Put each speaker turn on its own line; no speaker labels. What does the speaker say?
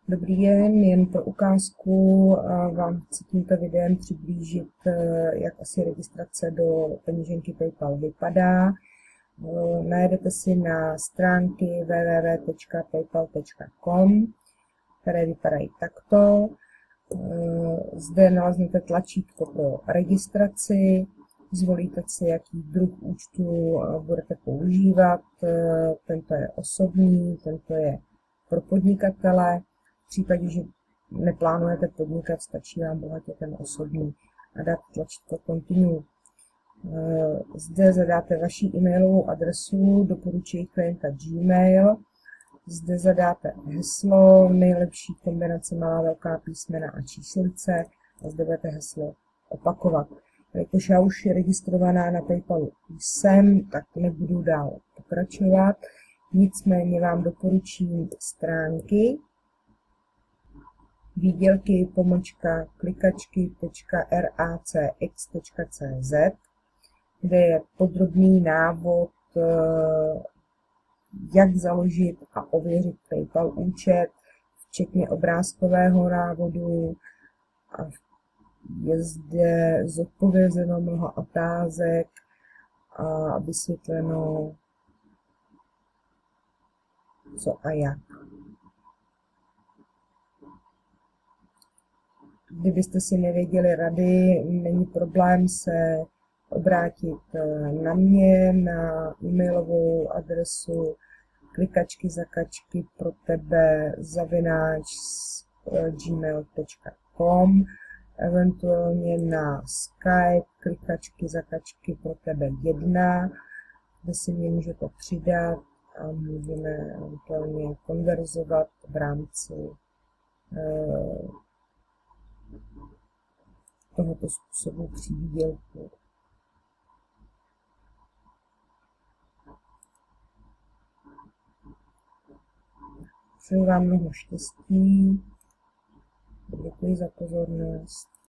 Dobrý den, jen pro ukázku vám chci tímto videem přiblížit, jak asi registrace do peněženky PayPal vypadá. Najedete si na stránky www.paypal.com, které vypadají takto. Zde naleznete tlačítko pro registraci, zvolíte si, jaký druh účtu budete používat. Tento je osobní, tento je pro podnikatele. V případě, že neplánujete podnikat, stačí vám bohatě ten osobní a dát tlačítko Continue. Zde zadáte vaši e-mailovou adresu, doporučuji klienta Gmail. Zde zadáte heslo, nejlepší kombinace malá velká písmena a číslice a zde budete heslo opakovat. Jakož já už registrovaná na PayPalu jsem, tak nebudu dál pokračovat. Nicméně vám doporučím stránky výdělky _klikačky.racx.cz, kde je podrobný návod, jak založit a ověřit PayPal účet, včetně obrázkového návodu. A je zde zodpovězeno mnoho otázek a vysvětleno, co a jak. Kdybyste si nevěděli rady, není problém se obrátit na mě, na e-mailovou adresu klikačky_za_gmail.com, eventuálně na Skype klikačky_za_pro_tebe1, kde si mě můžete přidat a můžeme eventuálně konverzovat v rámci tohoto způsobu přivýdělku. Přeji vám mnoho štěstí. Děkuji za pozornost.